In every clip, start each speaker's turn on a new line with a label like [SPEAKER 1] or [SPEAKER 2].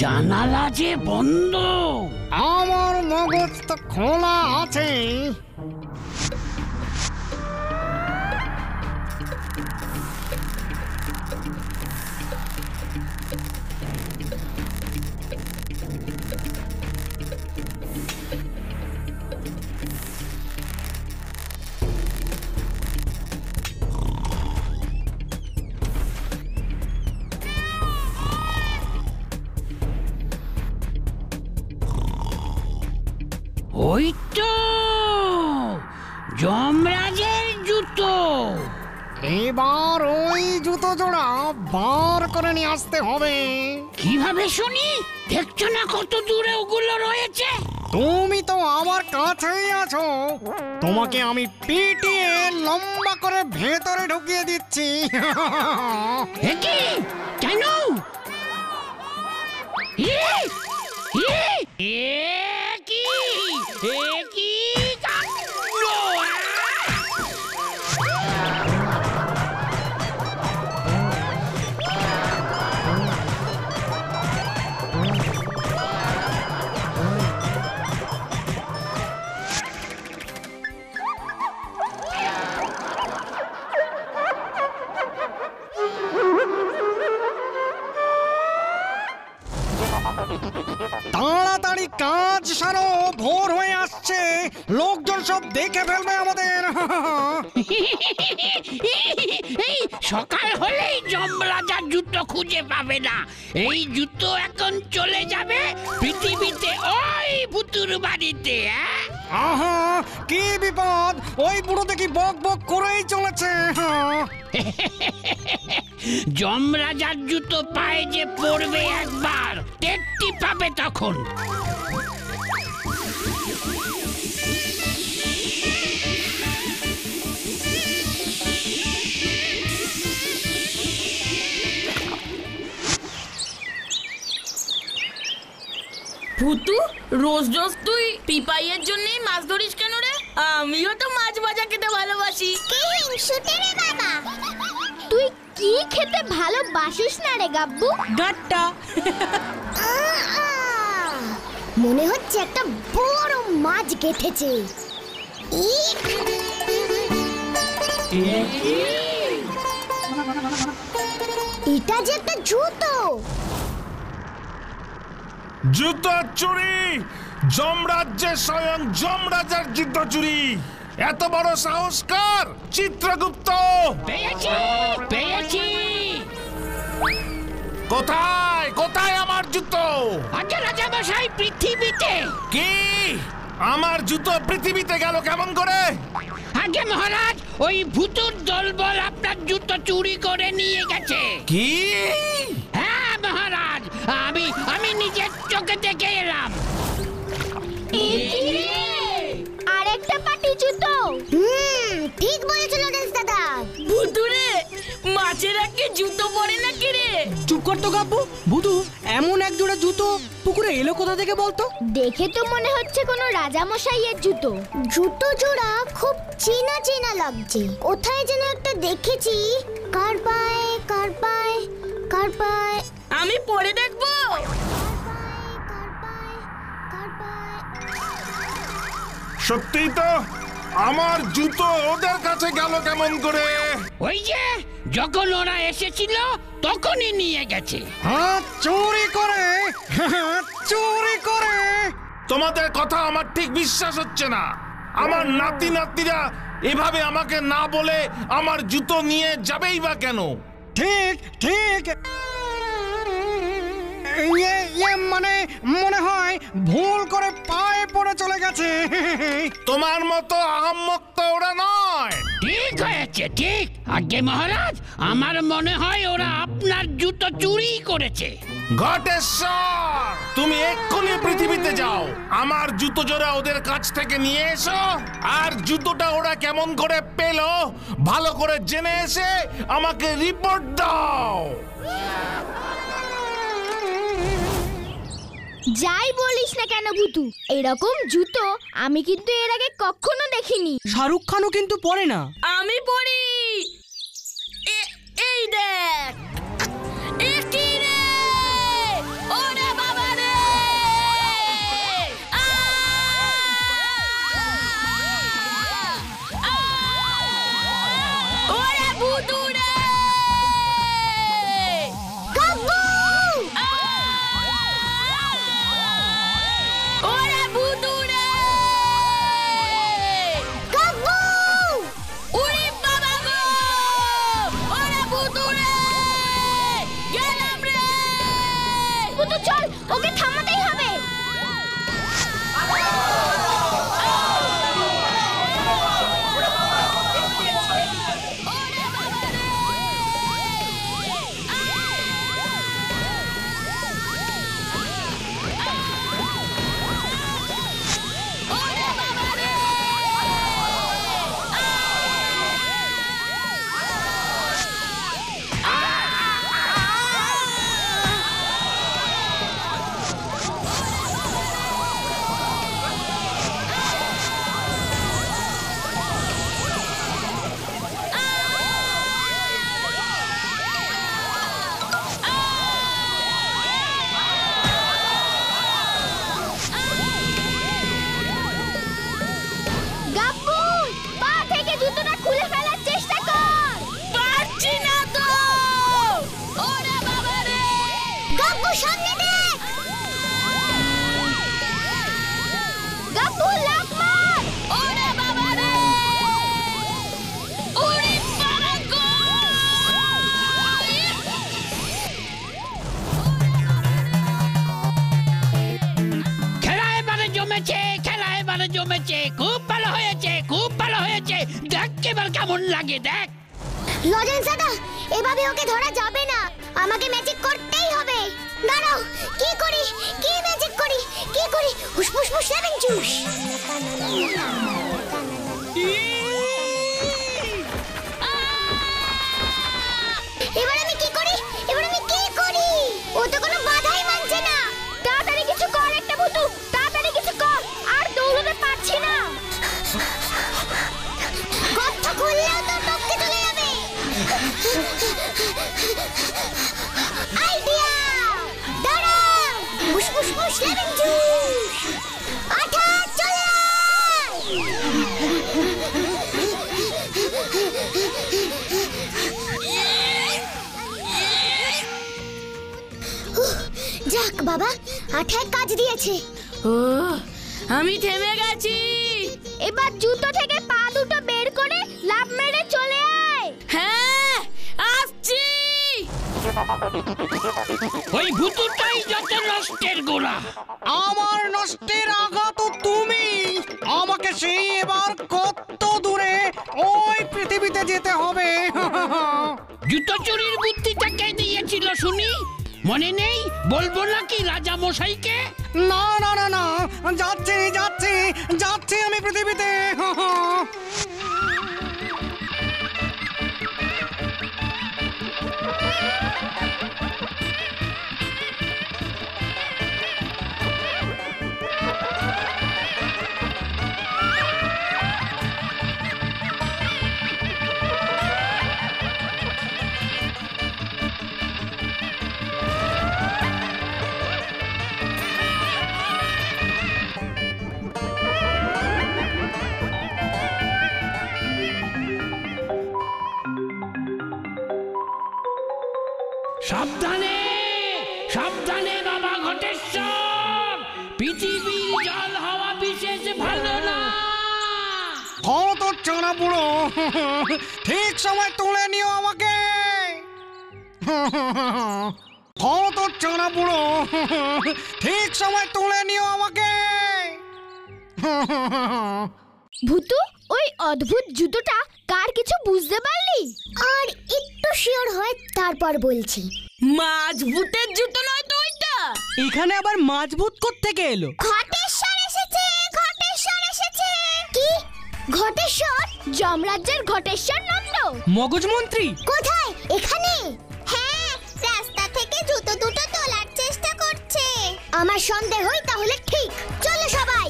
[SPEAKER 1] জানালা যে বন্ধ।
[SPEAKER 2] আমার মগজ তো খোলা আছে।
[SPEAKER 1] ওই তো যমরাজের জুতো।
[SPEAKER 2] এবার ওই জুতো জোড়া বার করে নিয়ে আসতে হবে।
[SPEAKER 1] কিভাবে শুনি? দেখছো না কত দূরে ওগুলো রয়েছে?
[SPEAKER 2] তুমি তো আমার কাছেই আছো, তোমাকে আমি পিটিয়ে লম্বা করে ভেতরে ঢুকিয়ে দিচ্ছি।
[SPEAKER 1] কি? কেন?
[SPEAKER 2] তাড়াতাড়ি কাজ সারো, ভোর হয়ে আসছে, লোকজন সব দেখে ফেলবে আমাদের।
[SPEAKER 1] এই সকাল হলেই যমরাজার জুতো খুঁজে পাবে না। এই জুতো এখন চলে যাবে পৃথিবীতে ওই ভুতুর বাড়িতে।
[SPEAKER 2] আহা, কি বিপদ! ওই বুড়ো দেখি বক বক করেই চলেছে।
[SPEAKER 1] যমরাজার জুতো পায়ে যে পড়বে একবার, টেরটি পাবে তখন।
[SPEAKER 3] ভুতু, রোজ রোজ তুই পিপাইয়ের জন্যই মাছ ধরিস কেন রে? আমিও তো মাছ ভাজা খেতে ভালোবাসি।
[SPEAKER 4] কি হিংসুটে রে বাবা! তুই কি খেতে ভালোবাসিস না রে গাব্বু?
[SPEAKER 3] গাট্টা।
[SPEAKER 4] মনে হচ্ছে একটা বড় মাছ গেঁথেছে। এটা যে একটা জুতো।
[SPEAKER 5] জুতো চুরি! যমরাজ্যের স্বয়ং যমরাজার জুতো চুরি! এত বড় সাহস কার? চিত্রগুপ্ত!
[SPEAKER 1] পেয়েছি, পেয়েছি।
[SPEAKER 5] কোথায় কোথায় আমার জুতো?
[SPEAKER 1] আগে রাজামশাই পৃথিবীতে।
[SPEAKER 5] কি? আমার জুতো পৃথিবীতে গেল কেমন করে?
[SPEAKER 1] আগে মহারাজ, ওই ভূতুর দলবল আপনার জুতো চুরি করে নিয়ে গেছে।
[SPEAKER 5] কি?
[SPEAKER 1] হ্যাঁ মহারাজ, আমি নিজের চোখে দেখে এলাম।
[SPEAKER 4] আরেকটা পাটি জুতো। ঠিক বলেছো লরেন্স দাদা।
[SPEAKER 3] ভুতুরে, মাছের আগে জুতো পরে নাকি রে?
[SPEAKER 6] চুপ কর তো গাব্বু। ভুতু, এমন এক জোড়া জুতো পুকুরে এলো কোথা থেকে বলতো?
[SPEAKER 4] দেখে তো মনে হচ্ছে কোনো রাজামশাইয়ের জুতো। জুতো জোড়া খুব চেনা চেনা লাগছে, কোথায় যেন একটা দেখেছি। কার পায়ে কার পায়ে কার পায়ে।
[SPEAKER 3] আমি পরে দেখবো।
[SPEAKER 5] সত্যিই তো, আমার জুতো ওদের কাছে গেল কেমন করে?
[SPEAKER 1] ওই যে যখন ওরা এসেছিল তখনই নিয়ে গেছে।
[SPEAKER 2] হ্যাঁ, চুরি করে, চুরি করে।
[SPEAKER 5] তোমাদের কথা আমার ঠিক বিশ্বাস হচ্ছে না। আমার নাতি নাতনিরা এভাবে আমাকে না বলে আমার জুতো নিয়ে যাবেই বা কেন?
[SPEAKER 2] ঠিক ঠিক, মানে মনে হয় ভুল করে পায়ে পড়ে চলে গেছে।
[SPEAKER 5] তোমার মতো আহাম্মক তো ওরা নয়।
[SPEAKER 1] ঠিক হয়েছে, ঠিক। আগে মহারাজ, আমার মনে হয় ওরা আপনার জুতো চুরি করেছে।
[SPEAKER 5] ঘটেশ্বর, তুমি এক্ষুনি পৃথিবীতে যাও, আমার জুতো জোড়া ওদের কাছ থেকে নিয়ে এসো, আর জুতোটা ওরা কেমন করে পেল ভালো করে জেনে এসে আমাকে রিপোর্ট দাও।
[SPEAKER 4] যাই বলিস না কেন ভুতু, এরকম জুতো আমি কিন্তু এর আগে কখনো দেখিনি।
[SPEAKER 6] শাহরুখ খানও কিন্তু পরে না।
[SPEAKER 3] আমি পড়ি। এই দেখ, এ কি রে? ওরে বাবা রে! ওরে ভুতু রে! ওরে ভুতু রে! উড়ি বাবা গো! ওরে ভুতু রে! গেলাম রে!
[SPEAKER 4] ভুতু চল, ওকে থামাতেই হবে। গাব্বু, পা থেকে জুতোটা খুলে ফেলার চেষ্টা কর।
[SPEAKER 3] পারছি না তো! ওরে বাবা রে!
[SPEAKER 4] গাব্বু সামনে দেখ। গাব্বু লাফ মার।
[SPEAKER 3] ওরে বাবা রে! উড়ি বাবা গো!
[SPEAKER 1] খেলা এবারে জমেছে, খেলা এবারে জমেছে, খুব ভালো হয়েছে, খুব ভালো হয়েছে। দেখ এবার কেমন লাগে, দেখ।
[SPEAKER 4] লজেন্স দাদা, এভাবে ওকে ধরা যাবে না, আমাকে ম্যাজিক করতেই হবে। দাঁড়াও, কি করি, কি ম্যাজিক করি, কি করি? হুসফুস ফুস লেমন জুস। এবার আমি কি করি, এবার আমি কি করি? ও তো কোনো বাধাই মানছে না। তাড়াতাড়ি কিছু কর একটা ভুতু, তাড়াতাড়ি কিছু কর, আর দৌড়াতে পারছি না। কথা খুললেও তো টপকে চলে যাবে। আইডিয়া! দাঁড়াও! ফুসফুস ফুস লেমন জুস। আঠা চলে আয়! যাক বাবা, আঠায় কাজ দিয়েছে।
[SPEAKER 3] ও, আমি থেমে গেছি।
[SPEAKER 4] এবার জুতো থেকে পা দুটো বের করে লাফ মেরে চলে আয়।
[SPEAKER 3] হ্যাঁ, আসছি।
[SPEAKER 1] ওই ভুতুটাই যত নষ্টের গোড়া।
[SPEAKER 2] আমার নষ্টের আগা তো তুমি। আমাকে সেই এবার কত দূরে ওই পৃথিবীতে যেতে হবে।
[SPEAKER 1] জুতো চুরির বুদ্ধিটা কে দিয়েছিল শুনি? মনে নেই? বলবো নাকি রাজা মশাইকে?
[SPEAKER 2] না না না না, যাচ্ছি যাচ্ছি যাচ্ছি আমি পৃথিবীতে।
[SPEAKER 1] সাবধানে, সাবধানে বাবা ঘটেশ্বর, পৃথিবীর জল হাওয়া বিশেষ ভালো না।
[SPEAKER 2] কত চানা বুড়ো, ঠিক সময় তুলে নিও আমাকে। কত চানা বুড়ো, ঠিক সময় তুলে নিও আমাকে।
[SPEAKER 4] ভুতু, ওই অদ্ভুত জুতোটা কার কিছু বুঝতে পারলি? আর একটু শিওর হয় তারপর বলছি।
[SPEAKER 3] মাছ ভূতের জুতো নয় তো ওইটা?
[SPEAKER 6] এখানে আবার মাছভূত কোত্থেকে এলো?
[SPEAKER 4] ঘটেশ্বর এসেছে, ঘটেশ্বর এসেছে। কি ঘটেশ্বর? যমরাজ্যের ঘটেশ্বর নন্দ?
[SPEAKER 6] মগজ মন্ত্রী?
[SPEAKER 4] কোথায়? এখানে? হ্যাঁ, রাস্তা থেকে জুতো দুটো তোলার চেষ্টা করছে। আমার সন্দেহই তাহলে ঠিক। চলো সবাই।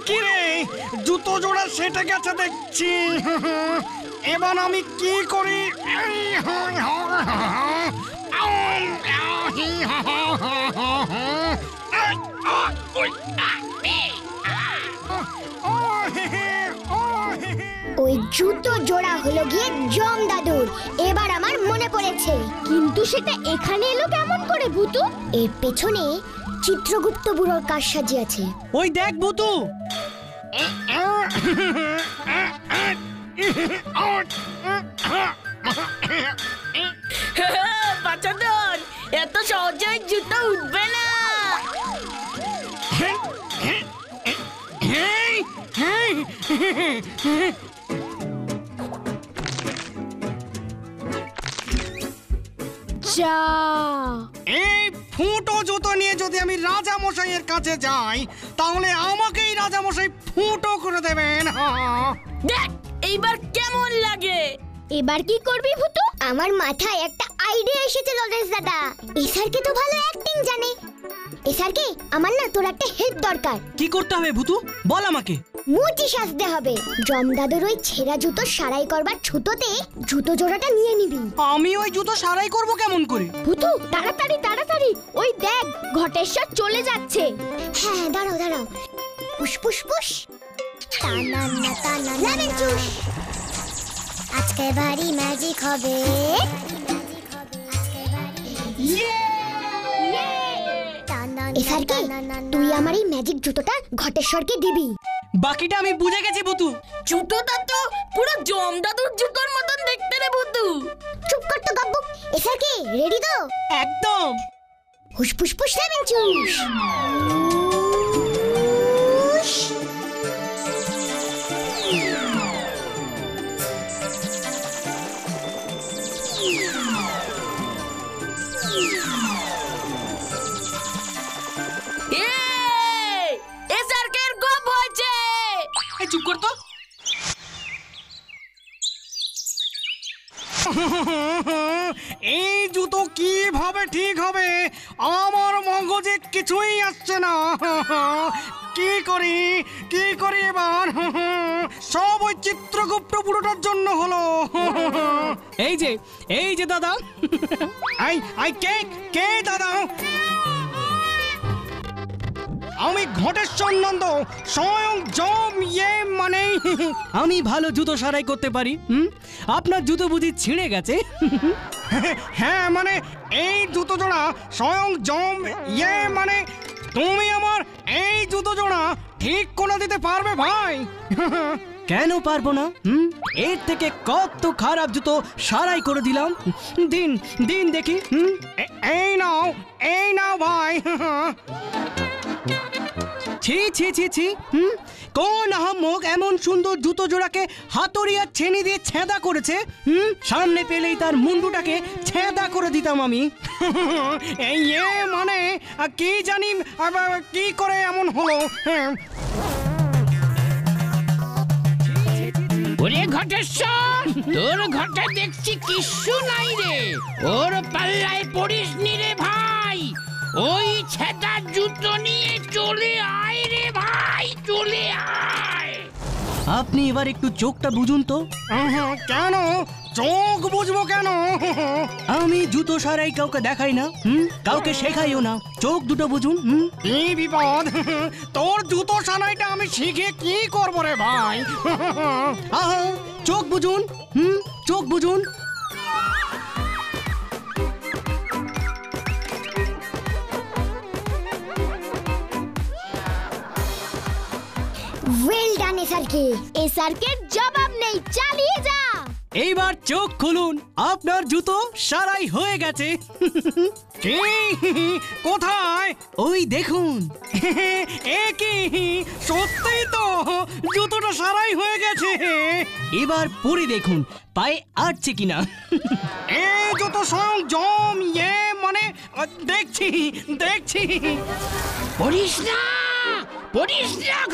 [SPEAKER 2] কি রে, জুতো জোড়া সেটা গেছে দেখছি। এবার আমি কি করি?
[SPEAKER 4] ওই জুতো জোড়া হলো গিয়ে জম দাদুর। এবার আমার মনে পড়েছে, কিন্তু সেটা এখানে এলো কেমন করে ভূতু? এর পেছনে চিত্রগুপ্ত বুড়োর কারসাজি আছে।
[SPEAKER 6] ওই দেখ ভূতু।
[SPEAKER 3] বাচ্চাদের এত সহজে জুতো উঠবে না।
[SPEAKER 4] যা,
[SPEAKER 2] এই ফুটো জুতো নিয়ে যদি আমি রাজা মশাইয়ের কাছে যাই, তাহলে আমাকেই রাজা মশাই ফুটো করে দেবেন।
[SPEAKER 3] দেখ এইবার কেমন লাগে।
[SPEAKER 4] এবার কি করবি ভূতু? আমার মাথায় একটা আইডিয়া এসেছে লরেন্স দাদা। এই স্যারকে তো ভালো অ্যাক্টিং জানে। এই স্যারকে আমার না তোর একটা হেল্প দরকার।
[SPEAKER 6] কি করতে হবে ভূতু, বল আমাকে।
[SPEAKER 4] মুচি সাজতে হবে। জম দাদুর ওই ছেঁড়া জুতো সারাই করবার ছুতোতে জুতো জোড়াটা নিয়ে নিবি।
[SPEAKER 6] আমি ওই জুতো সারাই করব কেমন করে?
[SPEAKER 4] ভূতু তাড়াতাড়ি তাড়াতাড়ি, ওই দেখ ঘটেশ্বর চলে যাচ্ছে। হ্যাঁ দাঁড়াও দাঁড়াও। পুশ পুশ পুশ, টানানা টানানা চুষ। আজকে ভারী ম্যাজিক হবে। এসারকে তুই আমার এই ম্যাজিক জুতোটা ঘটেশ্বরকে দিবি।
[SPEAKER 6] বাকিটা আমি বুঝে গেছি ভূতু।
[SPEAKER 3] জুতোটা তো পুরো জম দাদুর জুতোর মতন দেখতে রে ভূতু।
[SPEAKER 4] চুপ কর তো গাব্বু। এসারকে রেডি তো?
[SPEAKER 6] একদম।
[SPEAKER 4] হুস ফুস ফুস লেমন চুষ।
[SPEAKER 6] চুপ কর তো।
[SPEAKER 2] এই জুতো কিভাবে ঠিক হবে? আমার মগজে কিছুই আসছে না। কি করি কি করি এবার? সব ওই চিত্রগুপ্ত বুড়োটার জন্য হলো।
[SPEAKER 6] এই যে দাদা।
[SPEAKER 2] আই কে দাদা? আমি ঘটেশ্বর নন্দ, স্বয়ং জম মানে।
[SPEAKER 6] আমি ভালো জুতো সারাই করতে পারি। আপনার জুতো বুঝি ছিঁড়ে গেছে?
[SPEAKER 2] হ্যাঁ মানে এই জুতো জোড়া স্বয়ং জম মানে তুমি আমার এই জুতো জোড়া ঠিক করে দিতে পারবে ভাই?
[SPEAKER 6] কেন পারবো না? এর থেকে কত খারাপ জুতো সারাই করে দিলাম। দিন দিন দেখি।
[SPEAKER 2] এই নাও ভাই।
[SPEAKER 6] ছি ছি ছি ছি। কোন আহাম্মক এমন সুন্দর জুতো জোড়াকে হাতুড়ি আর ছেনি দিয়ে ছেঁদা করেছে? সামনে পেলেই তার মুন্ডুটাকে ছেঁদা করে দিতাম আমি।
[SPEAKER 2] এই মানে কি জানি কি করে এমন হলো।
[SPEAKER 1] ওরে ঘটেশ্বর, তোর ঘটে দেখছি কিচ্ছু নাই রে। ওর পাল্লায় পড়িস নি রে ভাই। ওই ছেঁদা জুতো নিয়ে চলে আয় রে ভাই, চলে আয়।
[SPEAKER 6] আপনি এবার একটু চোখটা বুঝুন তো।
[SPEAKER 2] কেন চোখ বুঝবো কেন?
[SPEAKER 6] আমি জুতো সারাই কাউকে দেখাই না, কাউকে শেখাইও না। চোখ দুটো বুঝুন।
[SPEAKER 2] কি বিপদ! তোর জুতো সারাইটা আমি শিখে কি করবো রে ভাই?
[SPEAKER 6] আহা, চোখ বুঝুন। চোখ বুঝুন।
[SPEAKER 4] Well done এসারকে। এসারকের জবাব নেই, চালিয়ে যা।
[SPEAKER 6] এইবার চোখ খুলুন, আপনার জুতো সারাই হয়ে গেছে।
[SPEAKER 2] কি? কোথায়?
[SPEAKER 6] ওই দেখুন।
[SPEAKER 2] এ কি সত্যিই তো জুতোটা সারাই হয়ে গেছে।
[SPEAKER 6] এবার পরে দেখুন পায়ে আটছে কিনা।
[SPEAKER 2] এ জুতো স্বয়ং জম মানে দেখছি।
[SPEAKER 1] পড়িস না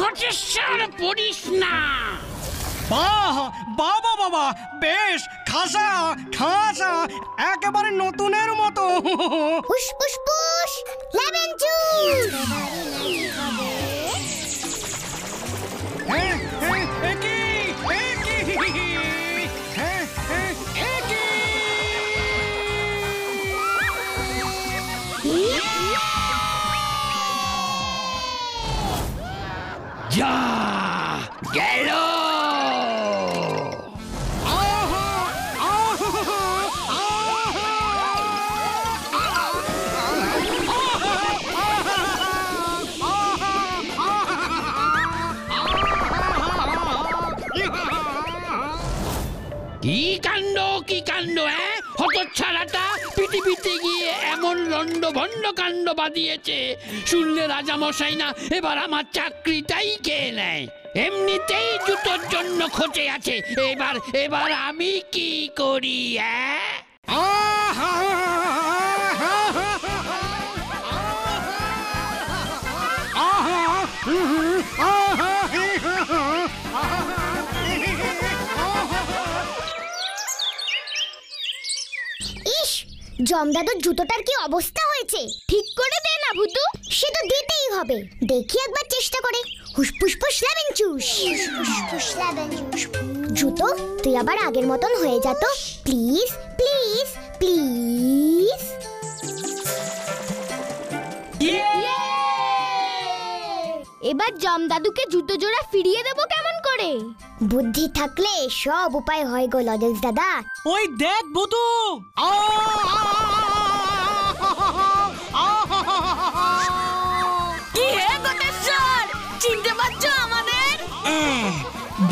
[SPEAKER 1] ঘটেশ্বর, পড়িস না।
[SPEAKER 2] বাহ, বাবা বাবা, বেশ খাসা খাসা, একেবারে নতুনের মতো।
[SPEAKER 4] Push push push, lemon juice.
[SPEAKER 2] হ্যাঁ, হ্যাঁ, একই, একই, হ্যাঁ, হ্যাঁ, একই।
[SPEAKER 1] যা গেল।
[SPEAKER 2] আহা, আহা,
[SPEAKER 1] কি কাণ্ড কি কাণ্ড, হতচ্ছাড়াটা পৃথিবীতে গিয়ে এমন লন্ড ভন্ড কাণ্ড বাঁধিয়েছে, শুনলে রাজামশাই না এবার আমার চাকরিটাই খেয়ে নেয়। এমনিতেই জুতোর জন্য খোঁজে আছে, এবার এবার আমি কি করি?
[SPEAKER 2] আহা,
[SPEAKER 4] ইস, জমদাদুর জুতোটার কি অবস্থা হয়েছে! ঠিক করে দে না ভূতু। সে তো দিতেই হবে। দেখি একবার চেষ্টা করে। হুসপুস পুস লেমন জুস। হুসপুস লেমন জুস। জুতো, তুই আবার আগের মতন হয়ে যা তো, প্লিজ প্লিজ প্লিজ। এবার জমদাদুকে জুতো জোড়া ফিরিয়ে দেবো কেমন করে? বুদ্ধি থাকলে সব উপায় হয় গো লজেন্স দাদা।
[SPEAKER 6] ওই দেখ ভূতু।
[SPEAKER 3] কি হে গটেশ্বর, চিনতে পারছো আমাদের?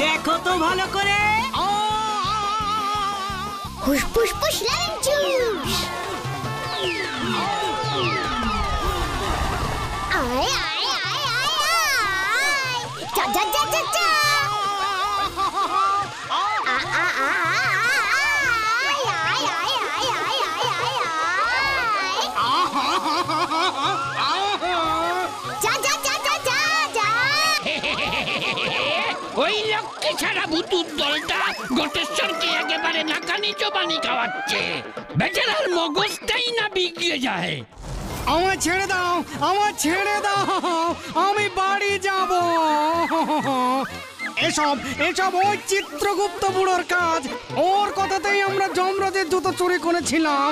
[SPEAKER 6] দেখো তো ভালো করে।
[SPEAKER 4] হুসপুস পুস লেমন জুস। আয় আয় আয় আয় আয়, চা চা চা চা চা। আ আ আ আয় আয় আয় আয় আয় আয় আয়। চা চা চা চা চা চা।
[SPEAKER 1] ওই লক্ষ্মী ছাড়া ভূতুর দলটা গটেশ্বরকে একেবারে নাকানি চোবানি খাওয়াচ্ছে, বেচারার মগজটাই না বিগড়ে যায়।
[SPEAKER 2] আমার ছেড়ে দাও, আমার ছেড়ে দাও, আমি বাড়ি যাব। এসব এসব ওই চিত্রগুপ্ত বুড়োর কাজ। ওর কথাতেই আমরা যমরাজের জুতো চুরি করেছিলাম।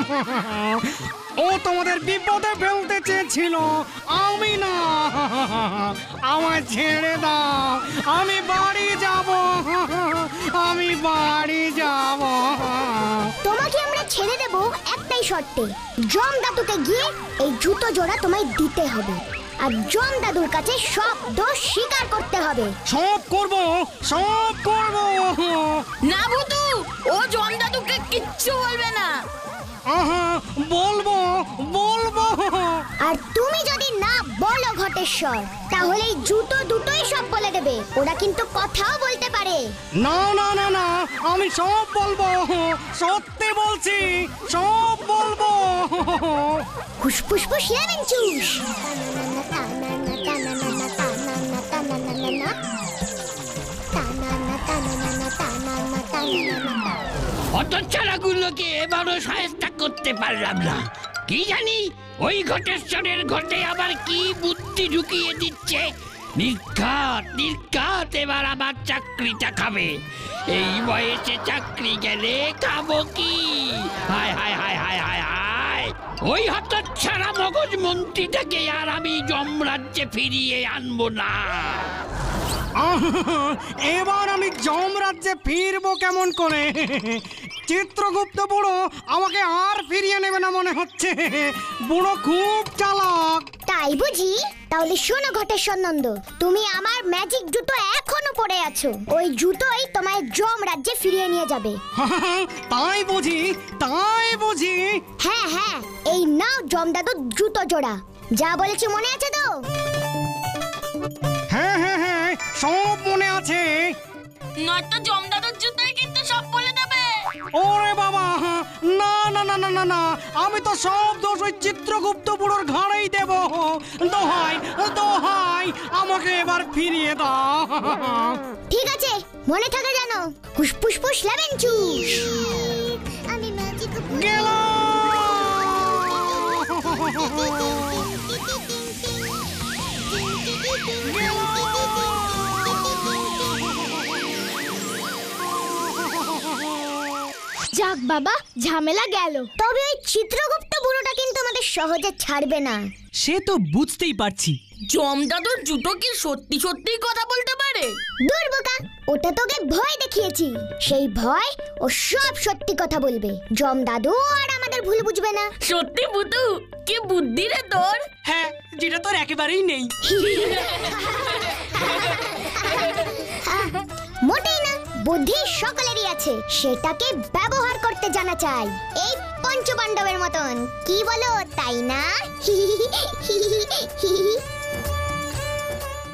[SPEAKER 2] ও তোমাদের বিপদে ফেলতে চেয়েছিল, আমি না। আমার ছেড়ে দাও, আমি বাড়ি যাব, আমি বাড়ি যাব।
[SPEAKER 4] তোমাকে আমরা ছেড়ে দেব একটাই শর্তে। জমদাদুকে গিয়ে এই জুতো জোড়া তোমায় দিতে হবে, আর জমদাদুর কাছে সব দোষ স্বীকার করতে হবে।
[SPEAKER 2] সব করব, সব করব।
[SPEAKER 3] না ভূতু, ও জমদাদুকে কিচ্ছু বলবে না।
[SPEAKER 2] আহা, বলবো বলবো।
[SPEAKER 4] আর তুমি যদি না বলো ঘটেশ্বর, তাহলে এই জুতো দুটোই সব বলে দেবে। ওরা কিন্তু কথাও বলতে পারে।
[SPEAKER 2] না না না না, আমি সব বলবো, সত্যি বলছি, সব বলবো।
[SPEAKER 4] হুসফুস ফুস লেমন জুস।
[SPEAKER 1] হতচ্ছাড়াগুলোকে এবারও সাহেস্তা করতে পারলাম না। কি জানি ওই ঘটেশ্বরের ঘটে আবার কি বুদ্ধি ঢুকিয়ে দিচ্ছে। নির্ঘাত নির্ঘাত এবার আমার চাকরিটা খাবে। এই বয়সে চাকরি গেলে খাবো কি? হায় হায় হায় হায় হায় হায়, ওই হতচ্ছাড়া মগজ মন্ত্রীটাকে আর আমি যমরাজ্যে ফিরিয়ে আনবো না।
[SPEAKER 2] এবার আমি যমরাজ্যে ফিরবো কেমন করে? চিত্রগুপ্ত বুড়ো আমাকে আর ফিরিয়ে নেবে না মনে হচ্ছে। বুড়ো খুব চালাক।
[SPEAKER 4] তাই বুঝি? তাহলে শোনো ঘটেশ্বর নন্দ, তুমি আমার ম্যাজিক জুতো এখনো পরে আছো। ওই জুতোই তোমায় যমরাজ্যে ফিরিয়ে নিয়ে যাবে।
[SPEAKER 2] তাই বুঝি, তাই বুঝি।
[SPEAKER 4] হ্যাঁ হ্যাঁ, এই নাও জমদাদুর জুতো জোড়া। যা বলেছি মনে আছে তো?
[SPEAKER 2] হ্যাঁ হ্যাঁ হ্যাঁ, সব মনে আছে।
[SPEAKER 3] নয়তো জমদাদুর জুতোই কিন্তু সব বলে দেবে।
[SPEAKER 2] ওরে বাবা, না না না না না না, আমি তো সব দোষ ওই চিত্রগুপ্ত বুড়োর ঘাড়েই দেব। দোহাই দোহাই আমাকে এবার ফিরিয়ে দাও।
[SPEAKER 4] ঠিক আছে, মনে থাকে জানো, ফুসফুস লেমন জুস। আমি ম্যাজিক
[SPEAKER 2] গেলাম।
[SPEAKER 4] যাক বাবা, ঝামেলা গেল। তবে ওই চিত্রগুপ্ত বুড়োটা কিন্তু আমাদের সহজে ছাড়বে না।
[SPEAKER 6] সে তো বুঝতেই পারছি।
[SPEAKER 3] জমদাদুর জুতো কি সত্যি সত্যি কথা বলতে পারে?
[SPEAKER 4] দূর বোকা, ওটা তোকে ভয় দেখিয়েছি। সেই ভয় ও সব সত্যি কথা বলবে। জম দাদু আর আমাদের ভুল বুঝবে না।
[SPEAKER 3] সত্যি বুতু, কি বুদ্ধি রে তোর।
[SPEAKER 6] হ্যাঁ, যেটা তোর একেবারেই নেই।
[SPEAKER 4] মোটেই না, বুদ্ধি সকলেরই আছে, সেটাকে ব্যবহার করতে জানা চাই। এই পঞ্চপাণ্ডবের মতন, কি বলো তাই না?